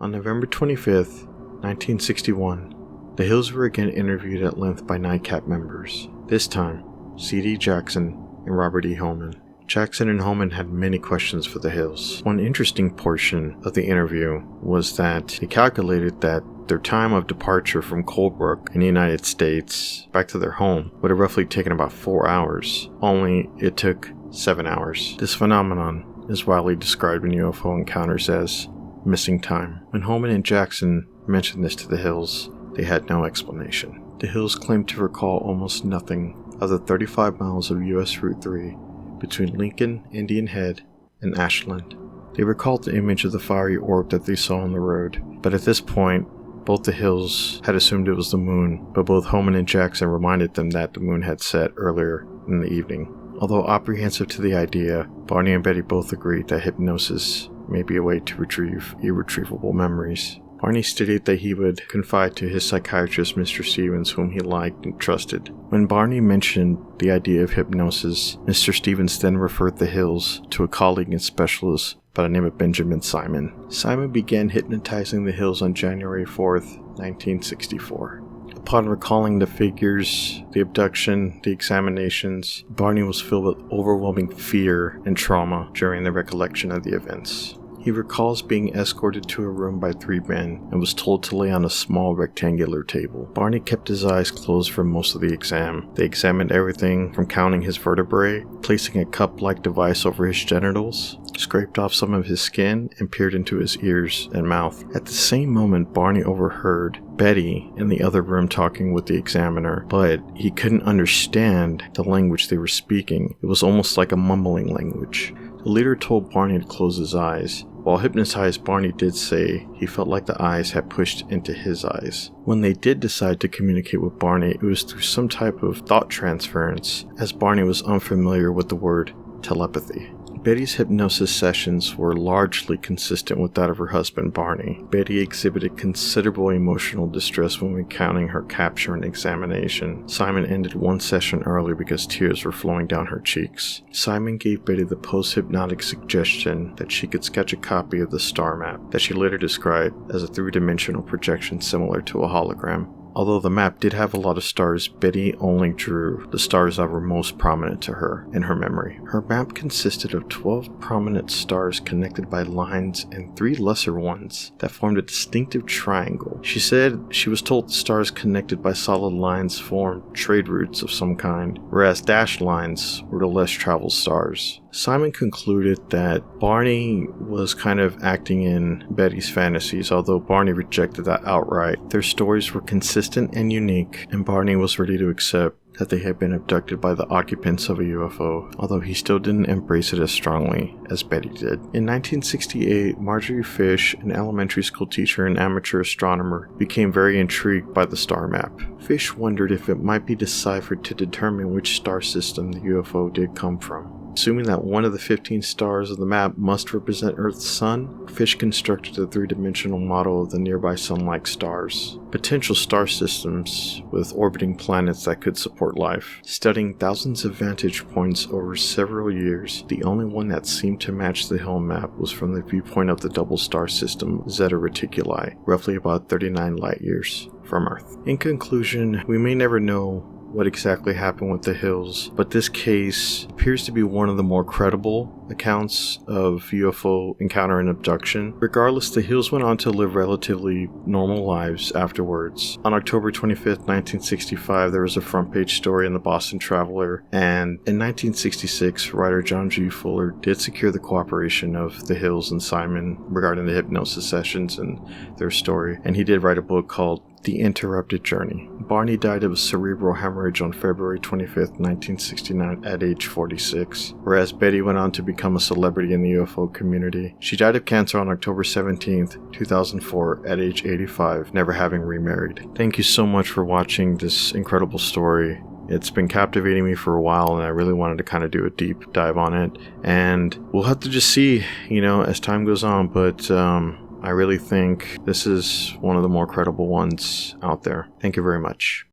On November 25th, 1961, the Hills were again interviewed at length by Nightcap members, this time C.D. Jackson and Robert E. Holman. Jackson and Holman had many questions for the Hills. One interesting portion of the interview was that they calculated that their time of departure from Colebrook in the United States back to their home would have roughly taken about 4 hours, only it took 7 hours. This phenomenon is widely described in UFO encounters as missing time. When Holman and Jackson mentioned this to the Hills, they had no explanation. The Hills claimed to recall almost nothing of the 35 miles of US Route 3 between Lincoln, Indian Head, and Ashland. They recalled the image of the fiery orb that they saw on the road, but at this point, both the Hills had assumed it was the moon, but both Holman and Jackson reminded them that the moon had set earlier in the evening. Although apprehensive to the idea, Barney and Betty both agreed that hypnosis may be a way to retrieve irretrievable memories. Barney stated that he would confide to his psychiatrist, Mr. Stevens, whom he liked and trusted. When Barney mentioned the idea of hypnosis, Mr. Stevens then referred the Hills to a colleague and specialist by the name of Benjamin Simon. Simon began hypnotizing the Hills on January 4th, 1964. Upon recalling the figures, the abduction, the examinations, Barney was filled with overwhelming fear and trauma during the recollection of the events. He recalls being escorted to a room by 3 men and was told to lay on a small rectangular table. Barney kept his eyes closed for most of the exam. They examined everything from counting his vertebrae, placing a cup-like device over his genitals, scraped off some of his skin, and peered into his ears and mouth. At the same moment, Barney overheard Betty in the other room talking with the examiner, but he couldn't understand the language they were speaking. It was almost like a mumbling language. The leader told Barney to close his eyes. While hypnotized, Barney did say he felt like the eyes had pushed into his eyes. When they did decide to communicate with Barney, it was through some type of thought transference, as Barney was unfamiliar with the word telepathy. Betty's hypnosis sessions were largely consistent with that of her husband, Barney. Betty exhibited considerable emotional distress when recounting her capture and examination. Simon ended one session early because tears were flowing down her cheeks. Simon gave Betty the post-hypnotic suggestion that she could sketch a copy of the star map that she later described as a three-dimensional projection similar to a hologram. Although the map did have a lot of stars, Betty only drew the stars that were most prominent to her in her memory. Her map consisted of 12 prominent stars connected by lines and 3 lesser ones that formed a distinctive triangle. She said she was told the stars connected by solid lines formed trade routes of some kind, whereas dashed lines were the less traveled stars. Simon concluded that Barney was kind of acting in Betty's fantasies, although Barney rejected that outright. Their stories were consistent and unique, and Barney was ready to accept that they had been abducted by the occupants of a UFO, although he still didn't embrace it as strongly as Betty did. In 1968, Marjorie Fish, an elementary school teacher and amateur astronomer, became very intrigued by the star map. Fish wondered if it might be deciphered to determine which star system the UFO did come from. Assuming that one of the 15 stars of the map must represent Earth's sun, Fish constructed a three-dimensional model of the nearby sun-like stars, potential star systems with orbiting planets that could support life. Studying thousands of vantage points over several years, the only one that seemed to match the Hill map was from the viewpoint of the double star system Zeta Reticuli, roughly about 39 light years from Earth. In conclusion, we may never know what exactly happened with the Hills, but this case appears to be one of the more credible accounts of UFO encounter and abduction. Regardless, the Hills went on to live relatively normal lives afterwards. On October 25th, 1965, there was a front page story in the Boston Traveler, and in 1966, writer John G. Fuller did secure the cooperation of the Hills and Simon regarding the hypnosis sessions and their story, and he did write a book called The Interrupted Journey. Barney died of a cerebral hemorrhage on February 25th, 1969 at age 46, whereas Betty went on to become a celebrity in the UFO community. She died of cancer on October 17th, 2004 at age 85, never having remarried. Thank you so much for watching this incredible story. It's been captivating me for a while, and I really wanted to kind of do a deep dive on it, and we'll have to just see, as time goes on, but I really think this is one of the more credible ones out there. Thank you very much.